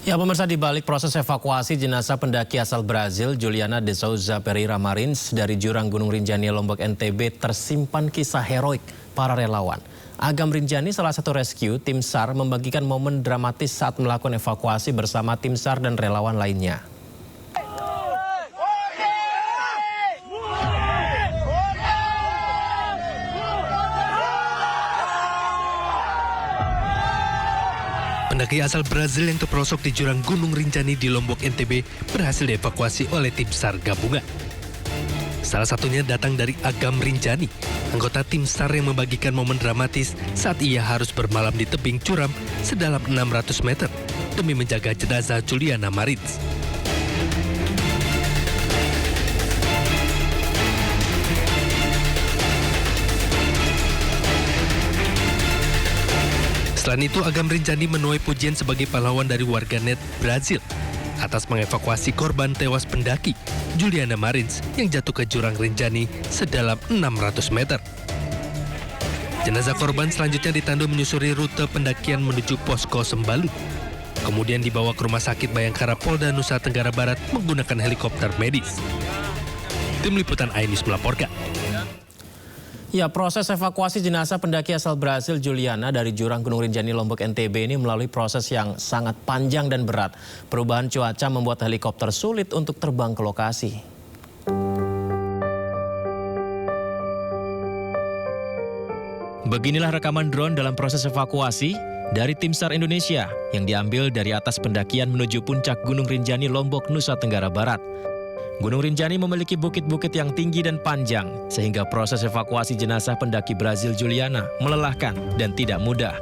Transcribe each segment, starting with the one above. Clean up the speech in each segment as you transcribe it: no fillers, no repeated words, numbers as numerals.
Ya, pemirsa, di balik proses evakuasi jenazah pendaki asal Brazil, Juliana de Souza Pereira Marins dari jurang Gunung Rinjani, Lombok, NTB, tersimpan kisah heroik para relawan. Agam Rinjani, salah satu rescue tim SAR, membagikan momen dramatis saat melakukan evakuasi bersama tim SAR dan relawan lainnya. Pendaki asal Brazil yang terperosok di jurang Gunung Rinjani di Lombok, NTB berhasil dievakuasi oleh tim SAR gabungan. Salah satunya datang dari Agam Rinjani, anggota tim SAR yang membagikan momen dramatis saat ia harus bermalam di tebing curam sedalam 600 meter demi menjaga jenazah Juliana Marins. Selain itu, Agam Rinjani menuai pujian sebagai pahlawan dari warganet Brazil atas mengevakuasi korban tewas pendaki Juliana Marins yang jatuh ke jurang Rinjani sedalam 600 meter. Jenazah korban selanjutnya ditandu menyusuri rute pendakian menuju posko Sembalu. Kemudian dibawa ke Rumah Sakit Bayangkara Polda Nusa Tenggara Barat menggunakan helikopter medis. Tim Liputan iNews melaporkan. Ya, proses evakuasi jenazah pendaki asal Brazil Juliana dari jurang Gunung Rinjani, Lombok, NTB ini melalui proses yang sangat panjang dan berat. Perubahan cuaca membuat helikopter sulit untuk terbang ke lokasi. Beginilah rekaman drone dalam proses evakuasi dari tim SAR Indonesia yang diambil dari atas pendakian menuju puncak Gunung Rinjani, Lombok, Nusa Tenggara Barat. Gunung Rinjani memiliki bukit-bukit yang tinggi dan panjang, sehingga proses evakuasi jenazah pendaki Brazil Juliana melelahkan dan tidak mudah.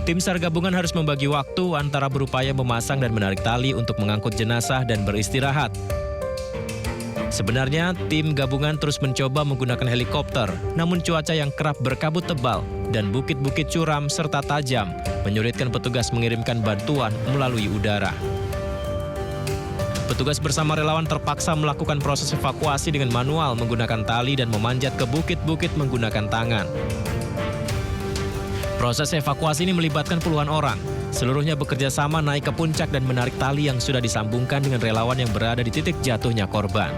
Tim SAR gabungan harus membagi waktu antara berupaya memasang dan menarik tali untuk mengangkut jenazah dan beristirahat. Sebenarnya, tim gabungan terus mencoba menggunakan helikopter, namun cuaca yang kerap berkabut tebal dan bukit-bukit curam serta tajam menyulitkan petugas mengirimkan bantuan melalui udara. Petugas bersama relawan terpaksa melakukan proses evakuasi dengan manual menggunakan tali dan memanjat ke bukit-bukit menggunakan tangan. Proses evakuasi ini melibatkan puluhan orang. Seluruhnya bekerja sama naik ke puncak dan menarik tali yang sudah disambungkan dengan relawan yang berada di titik jatuhnya korban.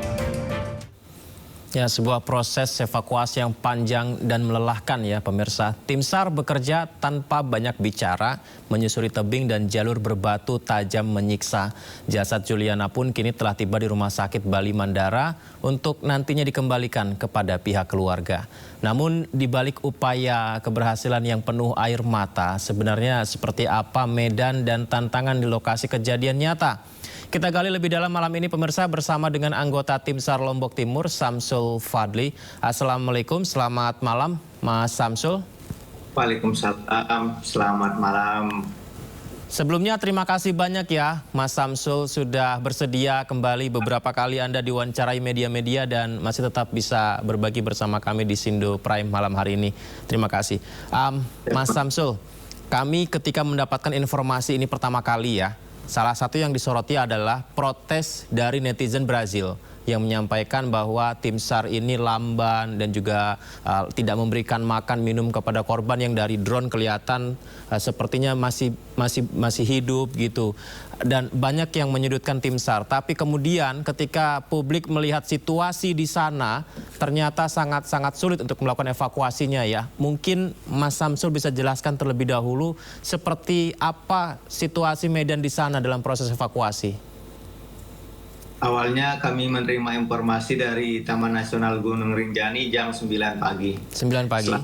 Ya, sebuah proses evakuasi yang panjang dan melelahkan ya pemirsa. Tim SAR bekerja tanpa banyak bicara, menyusuri tebing dan jalur berbatu tajam menyiksa. Jasad Juliana pun kini telah tiba di Rumah Sakit Bali Mandara untuk nantinya dikembalikan kepada pihak keluarga. Namun di balik upaya keberhasilan yang penuh air mata, sebenarnya seperti apa medan dan tantangan di lokasi kejadian nyata? Kita gali lebih dalam malam ini pemirsa bersama dengan anggota tim SAR Lombok Timur, Samsul Fadli. Assalamualaikum, selamat malam Mas Samsul. Waalaikumsalam, selamat malam. Sebelumnya terima kasih banyak ya Mas Samsul sudah bersedia kembali. Beberapa kali Anda diwawancarai media-media dan masih tetap bisa berbagi bersama kami di Sindo Prime malam hari ini. Terima kasih. Mas Samsul, kami ketika mendapatkan informasi ini pertama kali ya, salah satu yang disoroti adalah protes dari netizen Brazil yang menyampaikan bahwa tim SAR ini lamban dan juga tidak memberikan makan minum kepada korban yang dari drone kelihatan sepertinya masih hidup gitu. Dan banyak yang menyudutkan tim SAR. Tapi kemudian ketika publik melihat situasi di sana ternyata sangat-sangat sulit untuk melakukan evakuasinya ya. Mungkin Mas Samsul bisa jelaskan terlebih dahulu seperti apa situasi medan di sana dalam proses evakuasi. Awalnya kami menerima informasi dari Taman Nasional Gunung Rinjani jam 9 pagi. 9 pagi?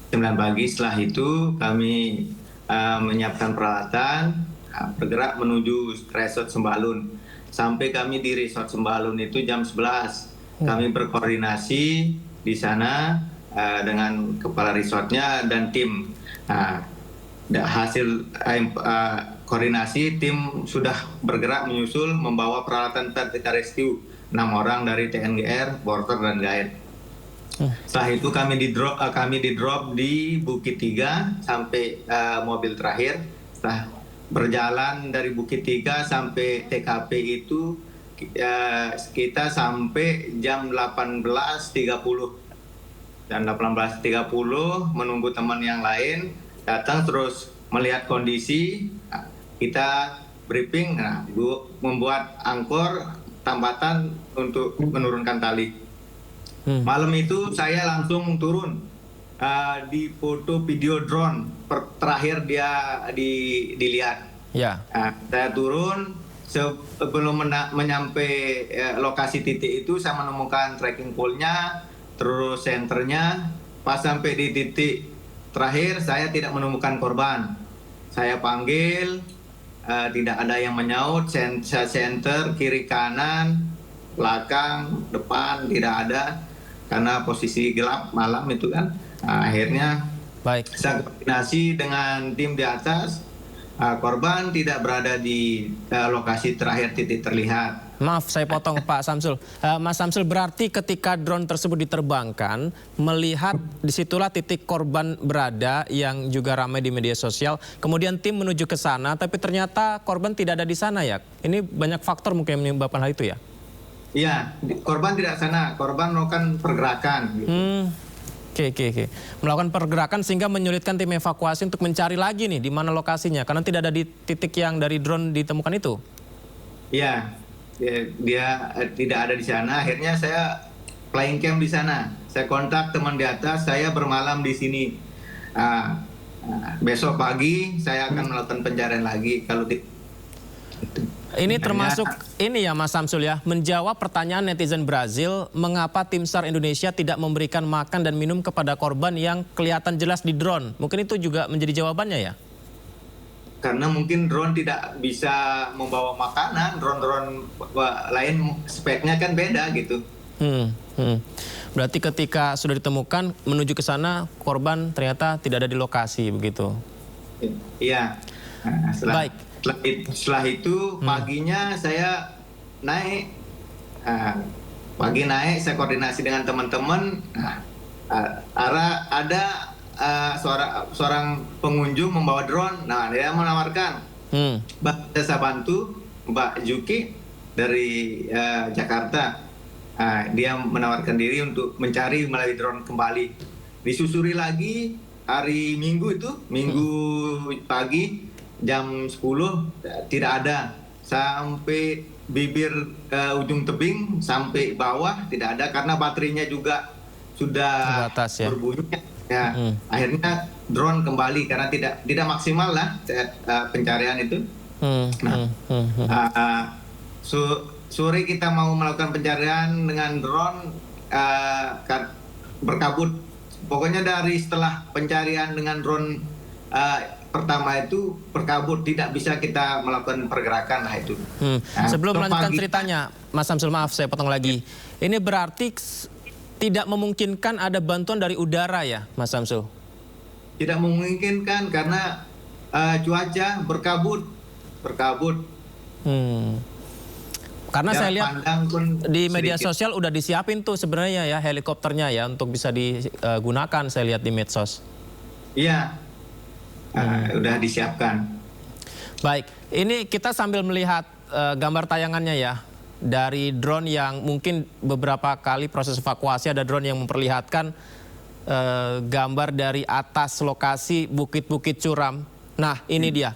9 pagi, setelah itu kami menyiapkan peralatan, bergerak menuju resort Sembalun. Sampai kami di resort Sembalun itu jam 11. Kami berkoordinasi di sana dengan kepala resortnya dan tim. Hasil koordinasi, tim sudah bergerak menyusul membawa peralatan vertical rescue 6 orang dari TNGR, Porter dan Guide. Setelah itu kami di drop di Bukit 3 sampai mobil terakhir. Setelah berjalan dari Bukit 3 sampai TKP itu kita sampai jam 18.30. Dan 18.30 menunggu teman yang lain datang terus melihat kondisi. Kita briefing, nah Ibu membuat angkor tambatan untuk menurunkan tali. Malam itu saya langsung turun di foto video drone terakhir dia dilihat. Ya. Saya turun sebelum menyampe lokasi titik itu saya menemukan tracking pole-nya, terus senternya. Pas sampai di titik terakhir saya tidak menemukan korban. Saya panggil, tidak ada yang menyaut, center, kiri kanan, belakang, depan, tidak ada. Karena posisi gelap malam itu kan. Akhirnya saya koordinasi dengan tim di atas, korban tidak berada di lokasi terakhir titik terlihat. Maaf, saya potong Pak Samsul. Mas Samsul, berarti ketika drone tersebut diterbangkan, melihat disitulah titik korban berada yang juga ramai di media sosial. Kemudian tim menuju ke sana, tapi ternyata korban tidak ada di sana ya? Ini banyak faktor mungkin yang menyebabkan hal itu ya? Iya, korban tidak sana. Korban melakukan pergerakan. Gitu. Oke. Melakukan pergerakan sehingga menyulitkan tim evakuasi untuk mencari lagi nih di mana lokasinya. Karena tidak ada di titik yang dari drone ditemukan itu? Iya. Dia tidak ada di sana. Akhirnya saya flying camp di sana. Saya kontak teman di atas, saya bermalam di sini. Besok pagi saya akan melakukan pencarian lagi. Kalau ini termasuk ini ya Mas Samsul ya, menjawab pertanyaan netizen Brazil, mengapa tim SAR Indonesia tidak memberikan makan dan minum kepada korban yang kelihatan jelas di drone. Mungkin itu juga menjadi jawabannya ya? Karena mungkin drone tidak bisa membawa makanan, drone-drone lain speknya kan beda gitu. Berarti ketika sudah ditemukan menuju ke sana korban ternyata tidak ada di lokasi begitu? Iya. Setelah itu paginya saya naik, saya koordinasi dengan teman-teman. Ada seorang pengunjung membawa drone. Nah, dia menawarkan, saya bantu Mbak Juki dari Jakarta. Dia menawarkan diri untuk mencari melalui drone kembali. Disusuri lagi hari Minggu itu, Minggu pagi jam 10 tidak ada. Sampai bibir ujung tebing sampai bawah tidak ada karena baterainya juga sudah terbatas, ya? Berbunyi. Ya, akhirnya drone kembali karena tidak maksimal lah pencarian itu. Sore kita mau melakukan pencarian dengan drone berkabut. Pokoknya dari setelah pencarian dengan drone pertama itu berkabut, tidak bisa kita melakukan pergerakan lah itu. Sebelum melanjutkan ceritanya, Mas Samsul, maaf saya potong lagi. Ini berarti tidak memungkinkan ada bantuan dari udara ya, Mas Samsul? Tidak memungkinkan karena cuaca berkabut. Karena saya lihat di media sosial udah disiapin tuh sebenarnya ya helikopternya ya untuk bisa digunakan, saya lihat di medsos. Iya, udah disiapkan. Baik, ini kita sambil melihat gambar tayangannya ya. Dari drone yang mungkin beberapa kali proses evakuasi ada drone yang memperlihatkan gambar dari atas lokasi bukit-bukit curam. Nah ini dia.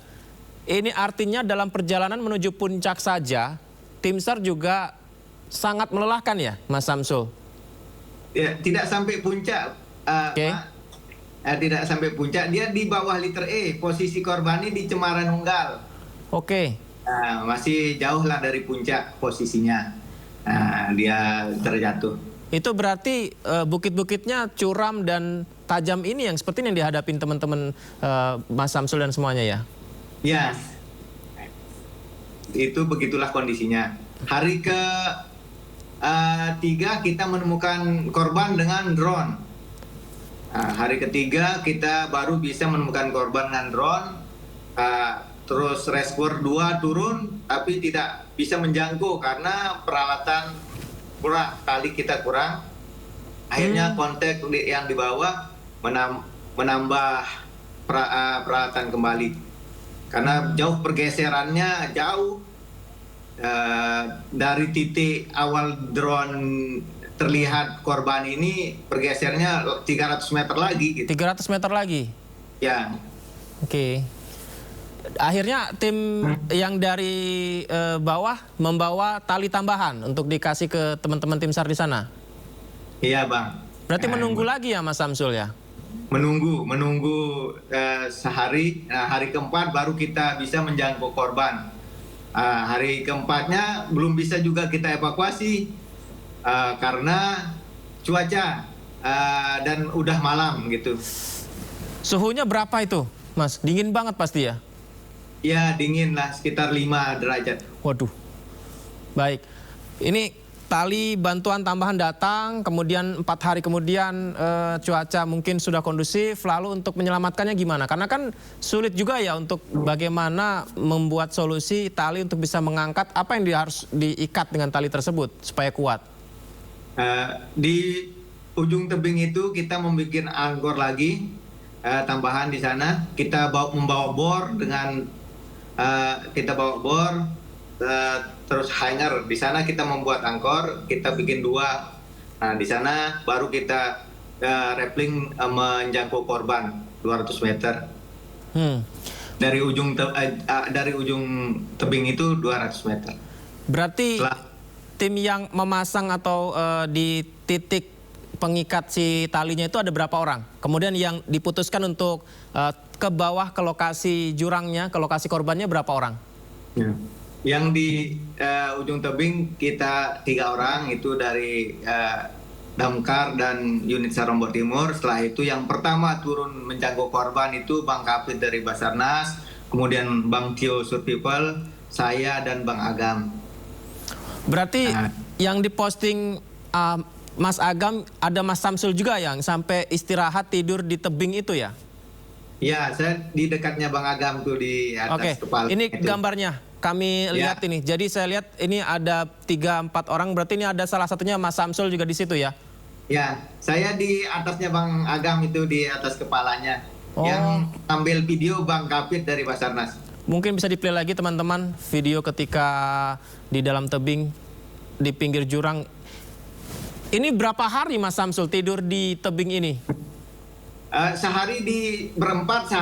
Ini artinya dalam perjalanan menuju puncak saja tim SAR juga sangat melelahkan ya Mas Samsul? Ya, tidak sampai puncak. Tidak sampai puncak. Dia di bawah liter E. Posisi korban ini di Cemaran Unggal. Oke. Masih jauh lah dari puncak posisinya. Dia terjatuh. Itu berarti bukit-bukitnya curam dan tajam ini yang seperti yang dihadapin teman-teman Mas Samsul dan semuanya ya? Ya, itu begitulah kondisinya. Hari ke-3 kita menemukan korban dengan drone. Hari ke-3 kita baru bisa menemukan korban dengan drone. Terus rescuer 2 turun, tapi tidak bisa menjangkau karena peralatan kurang, tali kita kurang. Akhirnya kontak yang di bawah menambah peralatan kembali. Karena jauh pergeserannya jauh dari titik awal drone terlihat korban ini pergesernya 300 meter lagi. Gitu. 300 meter lagi? Ya. Oke. Akhirnya tim yang dari bawah membawa tali tambahan untuk dikasih ke teman-teman tim SAR di sana. Iya Bang. Berarti menunggu lagi ya Mas Samsul ya? Menunggu sehari. Hari keempat baru kita bisa menjangkau korban. Hari keempatnya belum bisa juga kita evakuasi karena cuaca dan udah malam gitu. Suhunya berapa itu, Mas? Dingin banget pasti ya? Ya dingin lah, sekitar 5 derajat. Waduh. Baik. Ini tali bantuan tambahan datang, kemudian 4 hari kemudian cuaca mungkin sudah kondusif, lalu untuk menyelamatkannya gimana? Karena kan sulit juga ya untuk bagaimana membuat solusi tali untuk bisa mengangkat apa yang harus diikat dengan tali tersebut supaya kuat. Di ujung tebing itu kita membuat angkor lagi tambahan di sana. Kita membawa bor dengan terus hanger. Di sana kita membuat angkor, kita bikin 2. Nah, di sana baru kita rappelling menjangkau korban 200 meter. Dari ujung tebing itu 200 meter. Berarti tim yang memasang atau di titik pengikat si talinya itu ada berapa orang? Kemudian yang diputuskan untuk ke bawah ke lokasi jurangnya, ke lokasi korbannya berapa orang? Ya. Yang di ujung tebing kita 3 orang, itu dari Damkar dan unit SAR Lombok Timur. Setelah itu yang pertama turun menjangkau korban itu Bang Kapit dari Basarnas, kemudian Bang Tio Survival, saya dan Bang Agam. Berarti yang diposting Mas Agam, ada Mas Samsul juga yang sampai istirahat tidur di tebing itu ya? Ya, saya di dekatnya Bang Agam tuh di atas kepala. Ini itu gambarnya kami lihat ini. Jadi saya lihat ini ada 3-4 orang, berarti ini ada salah satunya Mas Samsul juga di situ ya? Ya, saya di atasnya Bang Agam itu di atas kepalanya. Yang ambil video Bang Kapit dari Basarnas. Mungkin bisa di-play lagi teman-teman video ketika di dalam tebing di pinggir jurang. Ini berapa hari Mas Samsul tidur di tebing ini? Sehari berempat,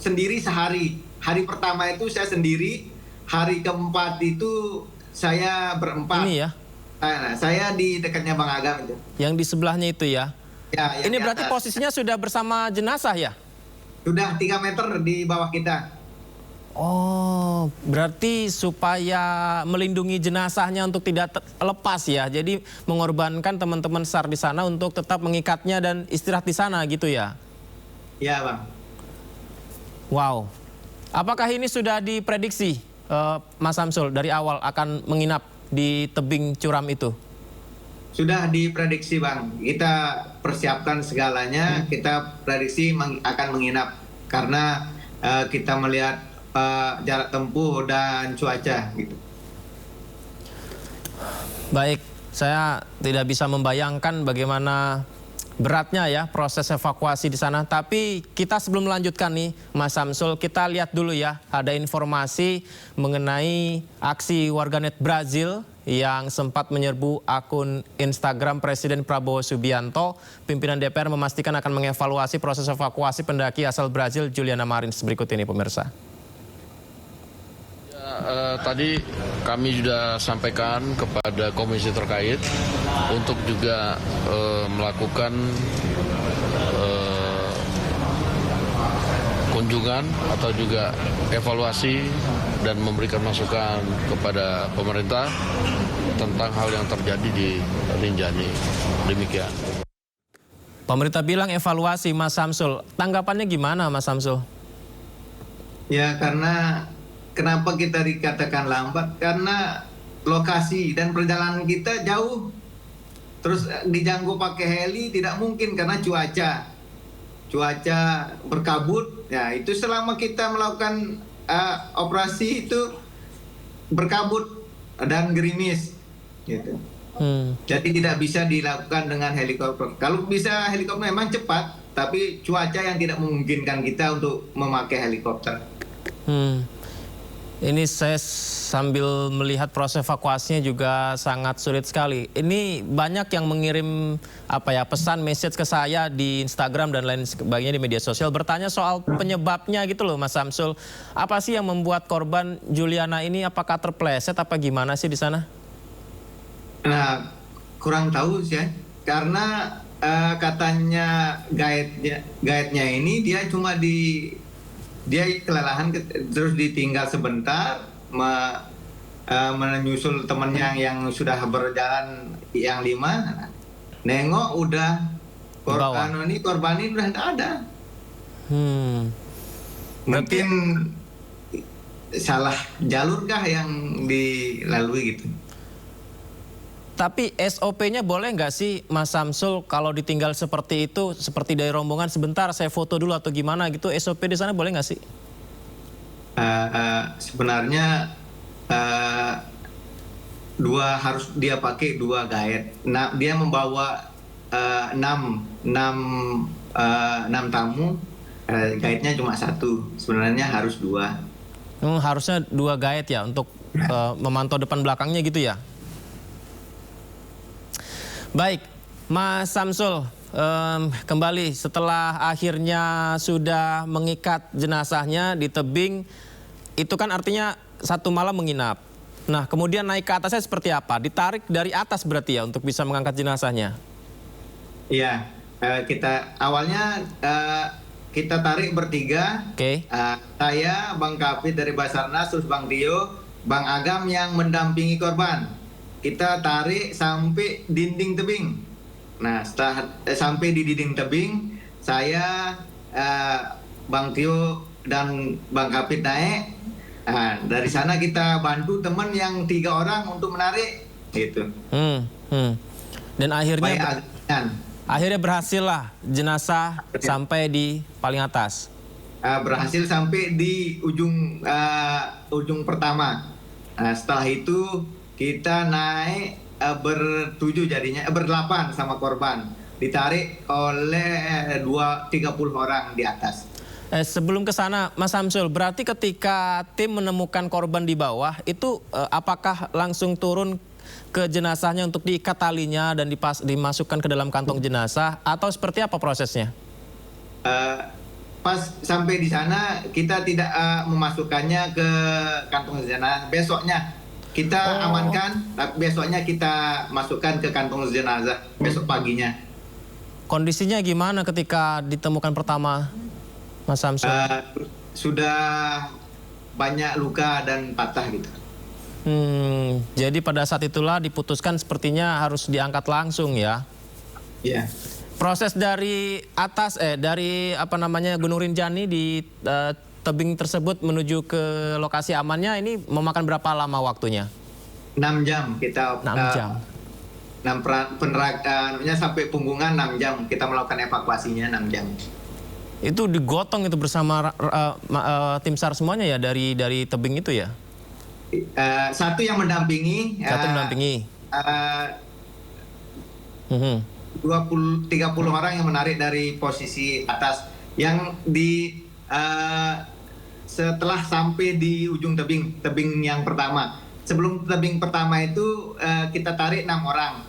sendiri sehari. Hari pertama itu saya sendiri, hari keempat itu saya berempat. Ini ya? Nah, saya di dekatnya Bang Agam itu. Yang di sebelahnya itu ya? Ya, ini berarti posisinya sudah bersama jenazah ya? Sudah 3 meter di bawah kita. Oh, berarti supaya melindungi jenazahnya untuk tidak lepas ya. Jadi mengorbankan teman-teman SAR di sana untuk tetap mengikatnya dan istirahat di sana gitu ya? Iya, Bang. Wow. Apakah ini sudah diprediksi Mas Samsul dari awal akan menginap di tebing curam itu? Sudah diprediksi Bang. Kita persiapkan segalanya, kita prediksi akan menginap. Karena kita melihat jarak tempuh dan cuaca gitu. Baik, saya tidak bisa membayangkan bagaimana beratnya ya proses evakuasi di sana. Tapi kita sebelum melanjutkan nih Mas Samsul, kita lihat dulu ya ada informasi mengenai aksi warganet Brazil yang sempat menyerbu akun Instagram Presiden Prabowo Subianto. Pimpinan DPR memastikan akan mengevaluasi proses evakuasi pendaki asal Brazil Juliana Marins. Berikut ini pemirsa. Tadi kami sudah sampaikan kepada komisi terkait untuk juga melakukan kunjungan atau juga evaluasi dan memberikan masukan kepada pemerintah tentang hal yang terjadi di Rinjani. Demikian. Pemerintah bilang evaluasi, Mas Samsul. Tanggapannya gimana Mas Samsul? Ya karena kenapa kita dikatakan lambat? Karena lokasi dan perjalanan kita jauh. Terus dijangkau pakai heli tidak mungkin karena cuaca. Cuaca berkabut. Ya itu selama kita melakukan operasi itu berkabut dan gerimis. Gitu. Jadi tidak bisa dilakukan dengan helikopter. Kalau bisa helikopter memang cepat, tapi cuaca yang tidak memungkinkan kita untuk memakai helikopter. Ini saya sambil melihat proses evakuasinya juga sangat sulit sekali. Ini banyak yang mengirim pesan message ke saya di Instagram dan lain sebagainya di media sosial bertanya soal penyebabnya gitu loh Mas Samsul. Apa sih yang membuat korban Juliana ini, apakah terpleset apa gimana sih di sana? Nah, kurang tahu sih ya. Karena katanya guide-nya ini dia kelelahan terus ditinggal sebentar menyusul temennya yang sudah berjalan yang 5, nengok udah korban ini udah tidak ada. Mungkin salah jalur kah yang dilalui gitu. Tapi SOP-nya boleh nggak sih Mas Samsul kalau ditinggal seperti itu, seperti dari rombongan sebentar saya foto dulu atau gimana gitu, SOP di sana boleh nggak sih? Sebenarnya harus dia pakai 2 guide. Nah, dia membawa 6 tamu, guide-nya cuma 1. Sebenarnya harus 2. Harusnya 2 guide ya untuk memantau depan belakangnya gitu ya. Baik, Mas Samsul, kembali setelah akhirnya sudah mengikat jenazahnya di tebing, itu kan artinya 1 malam menginap. Nah, kemudian naik ke atasnya seperti apa? Ditarik dari atas berarti ya untuk bisa mengangkat jenazahnya? Iya, kita awalnya kita tarik bertiga. Oke. Saya, Bang Kapit dari Basarnas, terus Bang Tio, Bang Agam yang mendampingi korban. Kita tarik sampai dinding tebing. Nah, setelah sampai di dinding tebing, saya, Bang Tio dan Bang Kapit naik. Nah, dari sana kita bantu teman yang 3 orang untuk menarik, gitu. Dan akhirnya berhasil lah jenazah sampai di paling atas. Berhasil sampai di ujung pertama. Nah, setelah itu kita naik ber-8 sama korban, ditarik oleh 30 orang di atas. Sebelum ke sana, Mas Samsul, berarti ketika tim menemukan korban di bawah, itu apakah langsung turun ke jenazahnya untuk diikat talinya dan dimasukkan ke dalam kantong jenazah, atau seperti apa prosesnya? Pas sampai di sana, kita tidak memasukkannya ke kantong jenazah. Besoknya kita amankan, besoknya kita masukkan ke kantong jenazah, besok paginya. Kondisinya gimana ketika ditemukan pertama, Mas Samsul? Sudah banyak luka dan patah gitu. Jadi pada saat itulah diputuskan sepertinya harus diangkat langsung ya? Iya. Proses dari atas, dari Gunung Rinjani di tebing tersebut menuju ke lokasi amannya ini memakan berapa lama waktunya? 6 jam kita. 6 jam. Penerakannya sampai Punggungan 6 jam. Kita melakukan evakuasinya 6 jam. Itu digotong itu bersama tim SAR semuanya ya dari tebing itu ya? Satu yang mendampingi. 30 orang yang menarik dari posisi atas. Yang setelah sampai di ujung tebing yang pertama. Sebelum tebing pertama itu kita tarik 6 orang.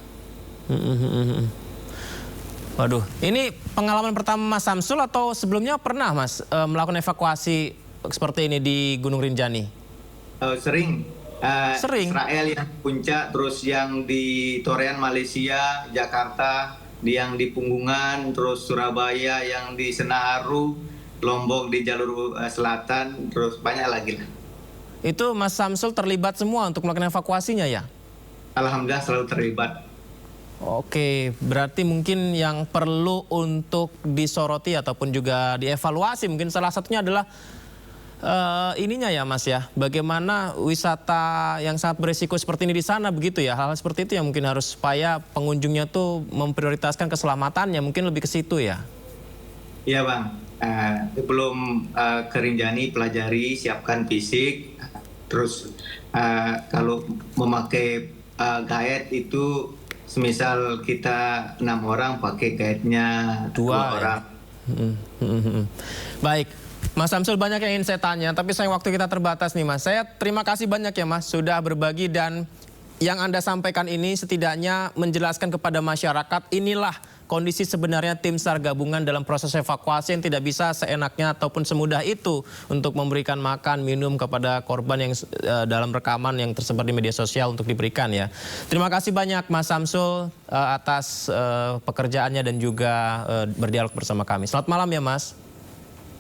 Waduh, ini pengalaman pertama Mas Samsul atau sebelumnya pernah Mas melakukan evakuasi seperti ini di Gunung Rinjani? Sering. Sering? Israel yang puncak, terus yang di Torean Malaysia, Jakarta, yang di Punggungan, terus Surabaya, yang di Senaru, Lombok di jalur selatan, terus banyak lagi lah. Itu Mas Samsul terlibat semua untuk melakukan evakuasinya ya? Alhamdulillah selalu terlibat. Oke, berarti mungkin yang perlu untuk disoroti ataupun juga dievaluasi mungkin salah satunya adalah ininya ya Mas ya, bagaimana wisata yang sangat berisiko seperti ini di sana begitu ya, hal-hal seperti itu yang mungkin harus supaya pengunjungnya tuh memprioritaskan keselamatannya, mungkin lebih ke situ ya? Iya Bang, sebelum ke Rinjani pelajari, siapkan fisik, terus kalau memakai guide itu semisal kita 6 orang pakai guide-nya 2 orang. Baik, Mas Samsul, banyak yang ingin saya tanya, tapi sayang waktu kita terbatas nih Mas. Saya terima kasih banyak ya Mas sudah berbagi, dan yang Anda sampaikan ini setidaknya menjelaskan kepada masyarakat inilah kondisi sebenarnya tim SAR gabungan dalam proses evakuasi yang tidak bisa seenaknya ataupun semudah itu untuk memberikan makan, minum kepada korban yang dalam rekaman yang tersebar di media sosial untuk diberikan ya. Terima kasih banyak Mas Samsul atas pekerjaannya dan juga berdialog bersama kami. Selamat malam ya Mas.